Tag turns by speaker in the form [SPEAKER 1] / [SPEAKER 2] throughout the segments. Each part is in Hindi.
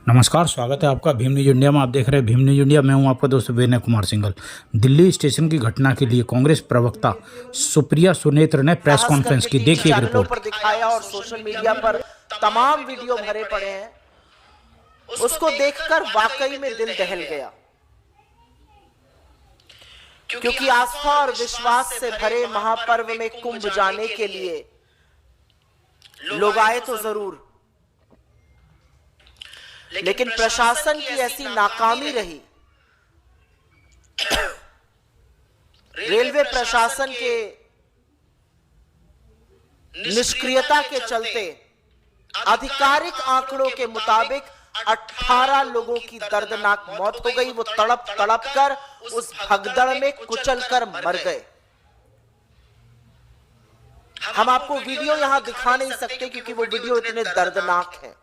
[SPEAKER 1] नमस्कार, स्वागत है आपका भीम न्यूज इंडिया में। आप देख रहे हैं भीम न्यूज इंडिया। मैं हूं आपका दोस्त विनय कुमार सिंघल। दिल्ली स्टेशन की घटना के लिए कांग्रेस प्रवक्ता सुप्रिया सुनेत्र ने प्रेस कॉन्फ्रेंस की। देखिए एक रिपोर्ट।
[SPEAKER 2] पर दिखाया और सोशल मीडिया पर तमाम वीडियो भरे पड़े हैं, उसको देखकर वाकई में दिल दहल गया, क्योंकि आस्था और विश्वास से भरे महापर्व में कुंभ जाने के लिए लोग आए तो जरूर, लेकिन प्रशासन की ऐसी नाकामी रही, रेलवे प्रशासन के निष्क्रियता के चलते आधिकारिक आंकड़ों के मुताबिक 18 लोगों की दर्दनाक मौत हो गई। वो तड़प तड़प कर उस भगदड़ में कुचल कर मर गए। हम आपको वीडियो यहां दिखा नहीं सकते क्योंकि वो वीडियो इतने दर्दनाक हैं।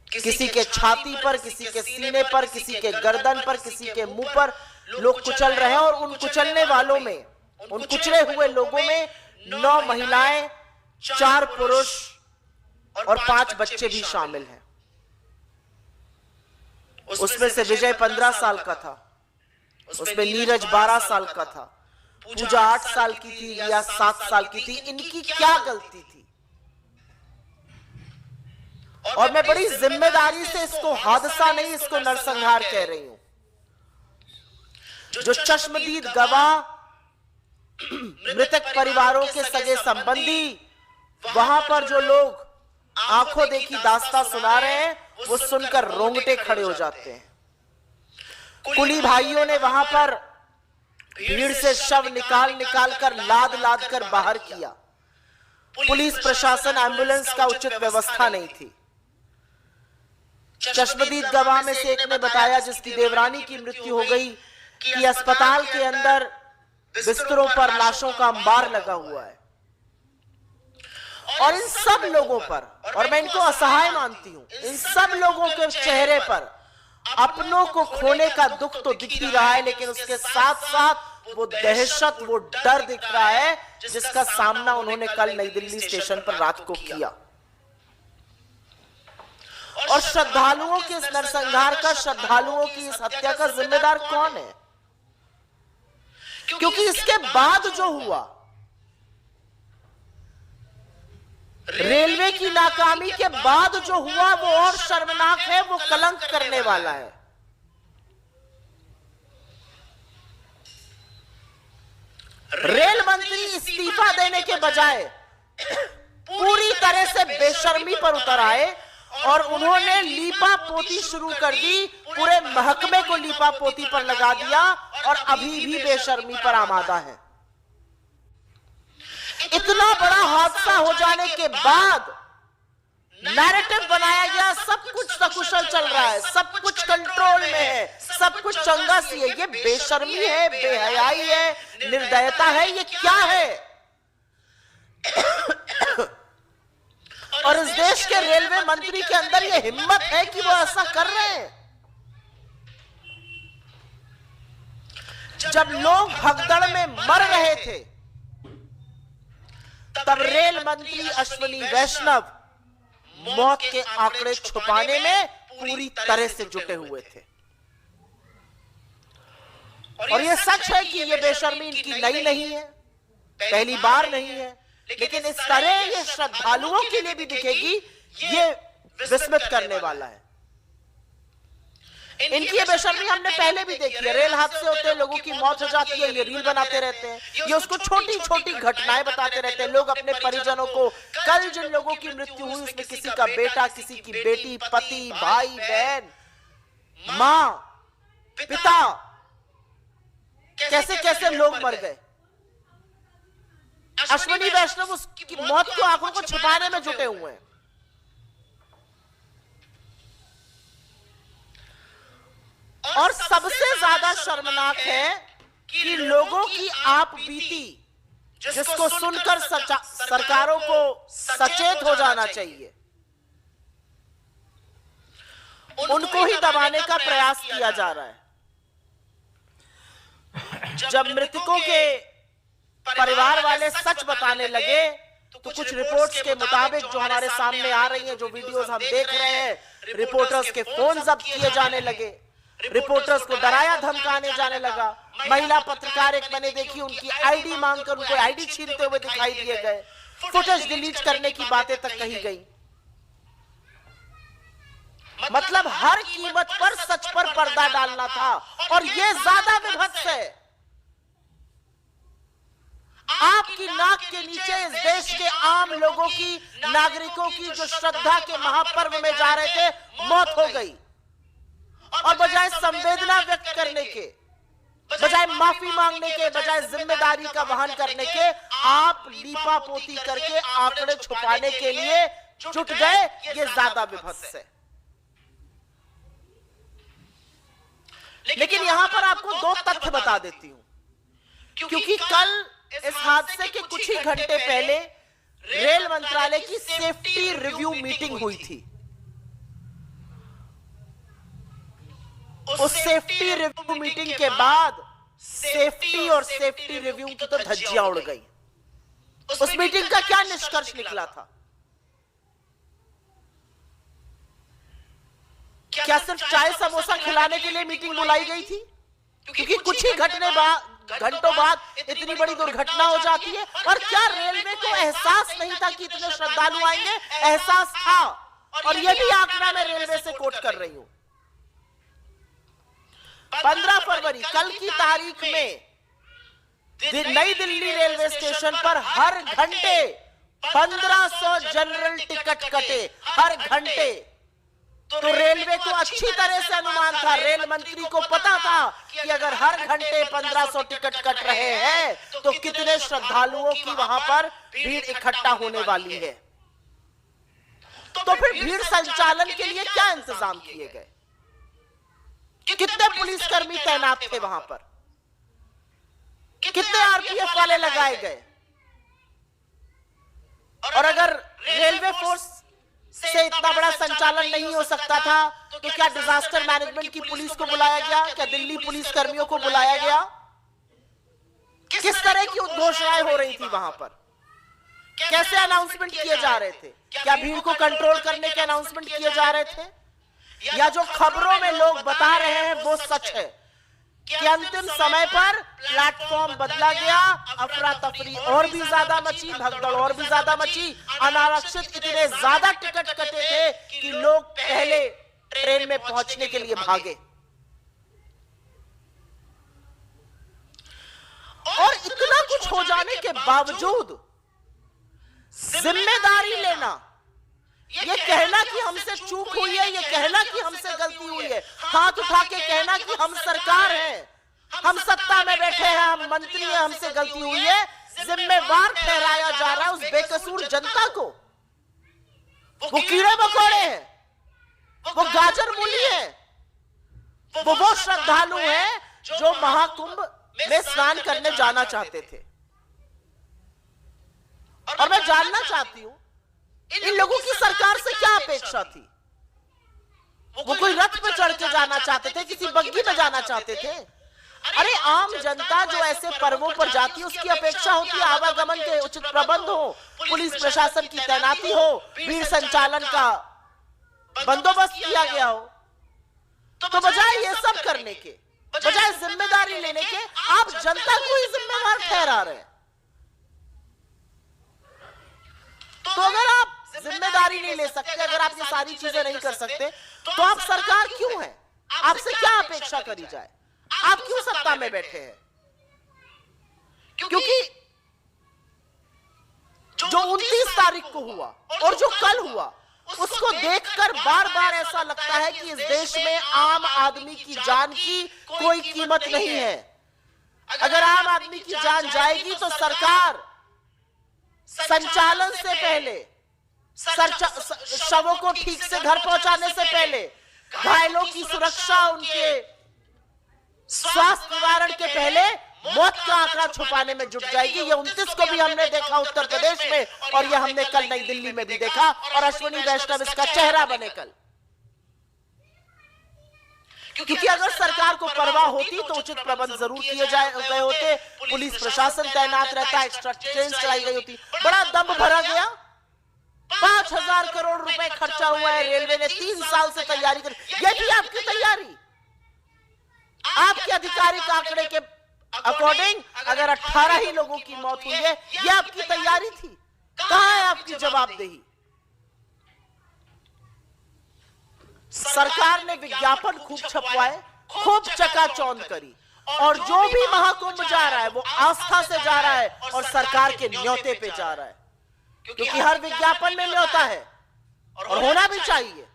[SPEAKER 2] किसी के छाती पर, किसी के सीने पर, किसी के गर्दन पर, किसी के मुंह पर लोग कुचल रहे हैं। और उन कुचलने वालों में, उन कुचले हुए लोगों में 9 महिलाएं, 4 पुरुष और 5 बच्चे भी शामिल हैं। उसमें से विजय 15 साल का था, उसमें नीरज 12 साल का था, पूजा 8 साल की थी या 7 साल की थी। इनकी क्या गलती थी? और मैं बड़ी जिम्मेदारी से इसको हादसा नहीं, इसको नरसंहार कह रही हूं। जो चश्मदीद गवाह, मृतक परिवारों के सगे संबंधी, वहां पर जो लोग आंखों देखी दास्तां सुना रहे हैं, वो सुनकर रोंगटे खड़े हो जाते हैं। कुली भाइयों ने वहां पर भीड़ से शव निकाल निकाल कर लाद लाद कर बाहर किया। पुलिस प्रशासन, एम्बुलेंस का उचित व्यवस्था नहीं थी। चश्मदीद गवाह में से एक ने बताया, जिसकी देवरानी की मृत्यु हो गई, कि अस्पताल के अंदर बिस्तरों पर लाशों का अंबार लगा हुआ है। और इन सब लोगों पर, और मैं इनको असहाय मानती हूं, इन सब लोगों के चेहरे पर अपनों को खोने का दुख तो दिख ही रहा है, लेकिन उसके साथ साथ वो दहशत, वो डर दिख रहा है, जिसका सामना उन्होंने कल नई दिल्ली स्टेशन पर रात को किया। और श्रद्धालुओं के इस नरसंहार का, श्रद्धालुओं की इस हत्या का जिम्मेदार कौन है? क्योंकि इसके बाद जो हुआ, रेलवे की नाकामी के बाद जो हुआ, वो और शर्मनाक है, वो कलंक करने वाला है। रेल मंत्री इस्तीफा देने के बजाय पूरी तरह से बेशर्मी पर उतर आए और उन्होंने लीपा पोती शुरू कर दी, पूरे महकमे को लीपा पोती पर लगा दिया और अभी भी बेशर्मी पर आमादा है। इतना बड़ा हादसा हो जाने के बाद नैरेटिव बनाया गया, सब कुछ सकुशल चल रहा है, सब कुछ कंट्रोल में है, सब कुछ चंगा सी है। ये बेशर्मी है, बेहयाई है, निर्दयता है, ये क्या है? और इस देश के रेलवे मंत्री के अंदर ये हिम्मत है कि वो ऐसा कर रहे हैं। जब लोग भगदड़ में मर रहे थे, तब रेल मंत्री अश्विनी वैष्णव मौत के आंकड़े छुपाने में पूरी तरह से जुटे हुए थे। और ये सच है कि ये बेशर्मी इनकी नई नहीं है, पहली बार नहीं है, लेकिन इस तरह ये श्रद्धालुओं के लिए भी दिखेगी, ये विस्मित करने वाला है। इनकी ये बेशर्मी हमने पहले भी देखी है। रेल हादसे होते हैं, लोगों की मौत हो जाती है, ये रील बनाते रहते हैं, ये उसको छोटी छोटी घटनाएं बताते रहते हैं। लोग अपने परिजनों को, कल जिन लोगों की मृत्यु हुई उसमें किसी का बेटा, किसी की बेटी, पति, भाई, बहन, मां, पिता, कैसे कैसे लोग मर गए। अश्विनी वैष्णव उसकी मौत को, आंखों को छुपाने में जुटे हुए हैं। और सबसे ज्यादा शर्मनाक है कि लोगों की आप बीती, जिसको सुनकर सरकारों को सचेत हो जाना चाहिए, उनको ही दबाने का प्रयास किया जा रहा है। जब मृतकों के परिवार वाले सच बताने लगे तो कुछ रिपोर्ट्स के मुताबिक जो हमारे सामने आ रही हैं, जो वीडियोस हम देख रहे हैं, रिपोर्टर्स के फोन जब्त किए जाने लगे, रिपोर्टर्स को डराया धमकाने जाने लगा। महिला पत्रकार एक मैंने देखी, उनकी आईडी मांगकर उनको आईडी छीनते हुए दिखाई दिए गए, फुटेज डिलीट करने की बातें तक कही गई। मतलब हर कीमत पर सच पर पर्दा डालना था, और यह ज्यादा विभत्स है। आपकी नाक के नीचे इस देश के आम लोगों की, नागरिकों की जो श्रद्धा के महापर्व में जा रहे थे, मौत हो गई। और बजाय संवेदना व्यक्त करने के, बजाय माफी मांगने के, बजाय जिम्मेदारी का वहन करने के, आप लीपापोती करके आंकड़े छुपाने के लिए जुट गए। ये ज्यादा विभत्स है। लेकिन यहां पर आपको दो तथ्य बता देती हूं, क्योंकि कल इस हादसे के कुछ ही घंटे पहले रेल मंत्रालय की सेफ्टी रिव्यू मीटिंग हुई थी। उस सेफ्टी रिव्यू मीटिंग के बाद सेफ्टी और सेफ्टी रिव्यू की तो धज्जियां उड़ गई। उस मीटिंग का क्या निष्कर्ष निकला था? क्या सिर्फ चाय समोसा खिलाने के लिए मीटिंग बुलाई गई थी? क्योंकि कुछ ही घंटों बाद इतनी बड़ी दुर्घटना हो जाती है। और क्या रेलवे को एहसास नहीं था कि इतने श्रद्धालु आएंगे? एहसास था, और यह भी आंकड़ा मैं रेलवे से कोट कर रही हूं। 15 फरवरी कल की तारीख में नई दिल्ली रेलवे स्टेशन पर हर घंटे 1500 जनरल टिकट कटे, हर घंटे। तो रेलवे को अच्छी तरह से अनुमान था, रेल मंत्री को पता था कि अगर हर घंटे 1500 टिकट कट रहे हैं तो कितने श्रद्धालुओं की वहां पर भीड़ इकट्ठा होने वाली है। तो फिर भीड़ संचालन के लिए क्या इंतजाम किए गए? कितने पुलिसकर्मी तैनात थे वहां पर? कितने आरपीएफ वाले लगाए गए? और अगर रेलवे फोर्स से इतना बड़ा संचालन नहीं हो सकता था तो क्या डिजास्टर मैनेजमेंट की पुलिस को बुलाया गया? क्या दिल्ली पुलिस कर्मियों को बुलाया गया? किस तरह की उद्घोषणाएं हो रही थी वहां पर? कैसे अनाउंसमेंट किए जा रहे थे? क्या भीड़ को कंट्रोल करने के अनाउंसमेंट किए जा रहे थे, या जो खबरों में लोग बता रहे हैं वो सच है कि अंतिम समय पर प्लेटफॉर्म बदला गया, अफरा तफरी और भी ज्यादा मची, भगदड़ और भी ज्यादा मची, अनारक्षित इतने ज्यादा टिकट कटे थे कि लोग पहले ट्रेन में पहुंचने के लिए भागे। और इतना कुछ हो जाने के बावजूद जिम्मेदारी लेना, ये कहना कि हमसे चूक हुई है, ये कहना कि हमसे गलती हुई है, हाथ उठा के कहना कि हम सरकार हैं, हम सत्ता में बैठे हैं, हम मंत्री हैं, हमसे गलती हुई है, जिम्मेवार ठहराया जा रहा है उस बेकसूर जनता को। वो कीड़े मकोड़े हैं, वो गाजर मूली है, वो श्रद्धालु हैं जो महाकुंभ में स्नान करने जाना चाहते थे। और मैं जानना चाहती हूं इन लोगों की सरकार से क्या अपेक्षा थी? वो कोई रथ पे चढ़ के जाना चाहते थे, किसी बग्गी में जाना चाहते थे? अरे आम जनता जो ऐसे पर्वों पर जाती है उसकी अपेक्षा होती है आवागमन के उचित प्रबंध हो, पुलिस प्रशासन की तैनाती हो, भीड़ संचालन का बंदोबस्त किया गया हो। तो बजाय ये सब करने के, बजाय जिम्मेदारी लेने के, आप जनता को ही जिम्मेवार ठहरा रहे हैं। तो अगर आप जिम्मेदारी नहीं ले सकते, अगर आप ये सारी चीजें नहीं कर सकते, तो आप सरकार क्यों है? आपसे क्या अपेक्षा करी जाए? आप क्यों सत्ता में बैठे हैं? क्योंकि जो 29 तारीख को हुआ और जो कल हुआ, उसको देखकर बार बार ऐसा लगता है कि इस देश में आम आदमी की जान की कोई कीमत नहीं है। अगर आम आदमी की जान जाएगी तो सरकार संचालन से पहले, शवों को ठीक से घर पहुंचाने से पहले, घायलों की सुरक्षा, उनके स्वास्थ्य निवारण के पहले मौत का आंकड़ा छुपाने में जुट जाएगी। ये 29 को भी हमने देखा उत्तर प्रदेश में, और ये हमने कल नई दिल्ली में भी देखा, और अश्विनी वैष्णव इसका चेहरा बने कल। क्योंकि अगर सरकार को परवाह होती तो उचित प्रबंध जरूर किए गए होते, पुलिस प्रशासन तैनात रहता, एक्स्ट्रा ट्रेन चलाई गई होती। बड़ा दम भरा गया, 5,000 करोड़ रुपए खर्चा हुआ है, रेलवे ने 3 साल से तैयारी कर। ये भी आपकी तैयारी, आपके आधिकारिक आंकड़े के अकॉर्डिंग अगर 18 ही लोगों की मौत हुई है, यह आपकी तैयारी थी। कहां है आपकी जवाबदेही? सरकार ने विज्ञापन खूब छपवाए, खूब चकाचौंध करी, और जो भी महाकुंभ जा रहा है वो आस्था से जा रहा है और सरकार के न्योते पे जा रहा है, क्योंकि हर विज्ञापन में न्योता है और होना भी चाहिए,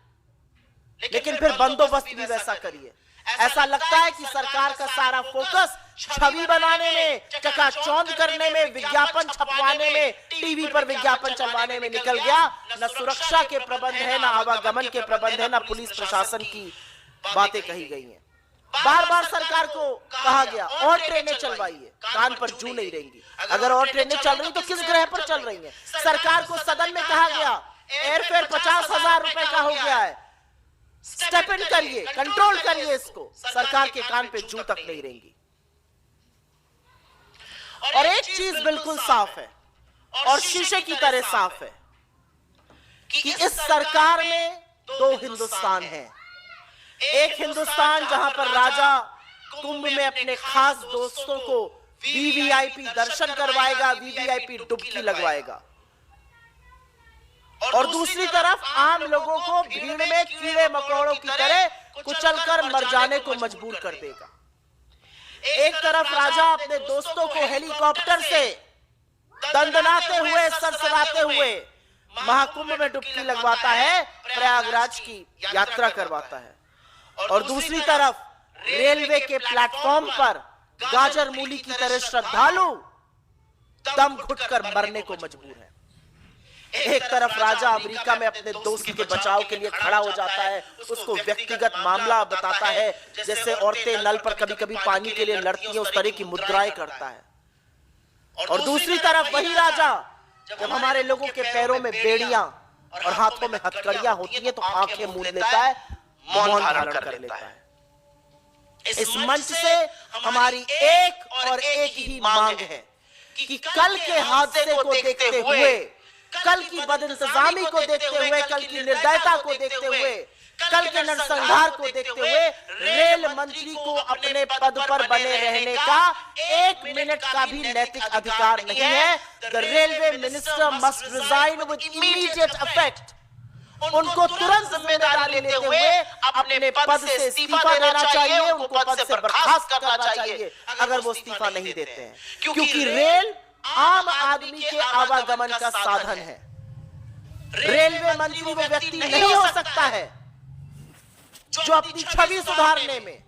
[SPEAKER 2] लेकिन फिर बंदोबस्त भी वैसा करिए। ऐसा लगता है कि सरकार का सारा फोकस छवि बनाने में, चकाचौंध करने में, विज्ञापन छपवाने में, टीवी पर विज्ञापन चलवाने में निकल गया। न सुरक्षा के प्रबंध है, न आवागमन के प्रबंध है, न पुलिस प्रशासन की बातें कही गई हैं। बार बार सरकार को कहा गया और ट्रेनें चलवाइए, कान पर जू नहीं रहेंगी। अगर और ट्रेनें चल रही तो किस ग्रह पर चल रही हैं? सरकार को सदन में कहा गया एयरफेयर 50,000 रुपए का हो गया है, स्टेप इन करिए, कंट्रोल करिए इसको। सरकार के कान पे जू तक नहीं रहेंगी। और एक चीज बिल्कुल साफ है और शीशे की तरह साफ है कि इस सरकार में 2 हिंदुस्तान हैं। एक हिंदुस्तान जहां पर राजा कुंभ में अपने खास दोस्तों को वीवीआईपी दर्शन करवाएगा, वीवीआईपी डुबकी लगवाएगा, और दूसरी तरफ आम लोगों को भीड़ में कीड़े मकोड़ों की तरह कुचलकर मर जाने को मजबूर कर देगा। एक तरफ राजा अपने दोस्तों को हेलीकॉप्टर से दंदनाते हुए, सरसराते हुए महाकुंभ में डुबकी लगवाता है, प्रयागराज की यात्रा करवाता है, और दूसरी तरफ रेलवे के प्लेटफॉर्म पर गाजर मूली की तरह श्रद्धालु दम घुटकर मरने को मजबूर है। एक तरफ राजा अमेरिका में अपने दोस्त के बचाव के लिए खड़ा हो जाता है, उसको व्यक्तिगत मामला बताता है, जैसे औरतें नल पर कभी कभी पानी के लिए लड़ती हैं, उस तरह की मुद्राएं करता है। और दूसरी तरफ वही राजा जब हमारे लोगों के पैरों में बेड़ियां और हाथों में हथकड़ियां होती हैं तो आंखें मूंद लेता है, मौन धारण कर लेता है। इस मंच से हमारी एक और एक ही मांग है कि कल के हादसे को देखते हुए, कल की बदइंतजामी को देखते हुए, कल की निर्दयता को देखते हुए, कल के नरसंहार को देखते हुए रेल मंत्री को अपने पद पर बने रहने का 1 मिनट का भी नैतिक अधिकार नहीं है। The railway minister must resign with immediate effect. उनको तुरंत जिम्मेदारी लेते हुए अपने पद से इस्तीफा देना चाहिए, उनको पद से बर्खास्त करना चाहिए अगर वो इस्तीफा नहीं देते हैं, क्योंकि रेल आम आदमी के आवागमन का साधन है। रेलवे मंत्री वो व्यक्ति नहीं हो सकता है जो अपनी छवि सुधारने में,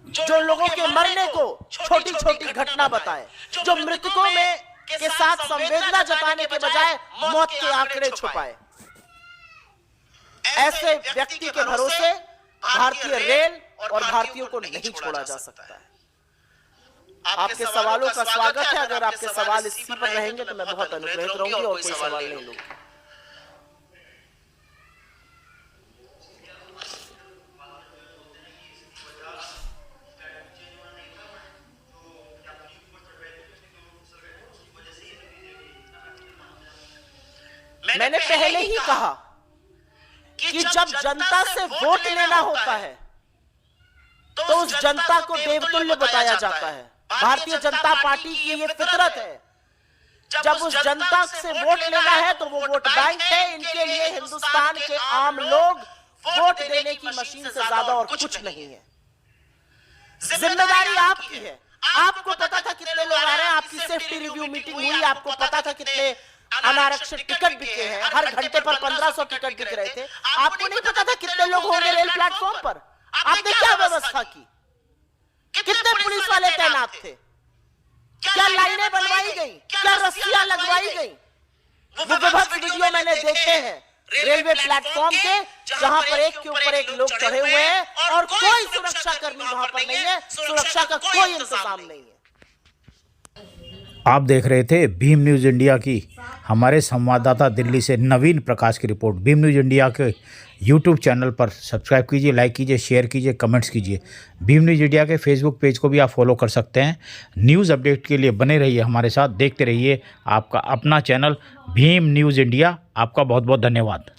[SPEAKER 2] जो लोगों के मरने को छोटी छोटी घटना बताए, जो मृतकों में के साथ संवेदना जताने के बजाय मौत के आंकड़े छुपाए। ऐसे व्यक्ति के भरोसे भारतीय रेल और भारतीयों को नहीं छोड़ा जा सकता है। आपके सवालों का स्वागत है। अगर आपके सवाल इसी पर रहेंगे तो मैं बहुत अनुग्रहित रहूंगी और कोई सवाल नहीं लूंगी। मैंने पहले ही कहा कि जब जनता से वोट लेना होता है तो उस जनता को देवतुल्य बताया जाता है। भारतीय जनता पार्टी की ये फितरत है। जब उस जनता से वोट लेना है तो वो वोट बैंक है। इनके लिए हिंदुस्तान के आम लोग वोट देने की मशीन से ज्यादा और कुछ नहीं है। जिम्मेदारी आपकी है। आपको पता था कितने लोग आ रहे हैं, आपकी सेफ्टी रिव्यू मीटिंग हुई, आपको पता था कितने अनारक्षित टिकट बिके हैं, हर घंटे पर 1500 टिकट बिक रहे थे। आपको नहीं पता था कितने लोग होंगे रेल प्लेटफॉर्म पर। आपने क्या व्यवस्था की? कितने पुलिस वाले तैनात थे? क्या लाइनें बनवाई गई? क्या रस्सियां लगवाई गई? वो विभत्स वीडियो मैंने देखे हैं रेलवे प्लेटफॉर्म के, जहां पर एक के ऊपर एक लोग चढ़े हुए हैं और कोई सुरक्षा कर्मी वहां पर नहीं है, सुरक्षा का कोई इंतजाम नहीं है।
[SPEAKER 1] आप देख रहे थे भीम न्यूज़ इंडिया की हमारे संवाददाता दिल्ली से नवीन प्रकाश की रिपोर्ट। भीम न्यूज़ इंडिया के यूट्यूब चैनल पर सब्सक्राइब कीजिए, लाइक कीजिए, शेयर कीजिए, कमेंट्स कीजिए। भीम न्यूज़ इंडिया के फेसबुक पेज को भी आप फॉलो कर सकते हैं। न्यूज़ अपडेट के लिए बने रहिए हमारे साथ, देखते रहिए आपका अपना चैनल भीम न्यूज़ इंडिया। आपका बहुत बहुत धन्यवाद।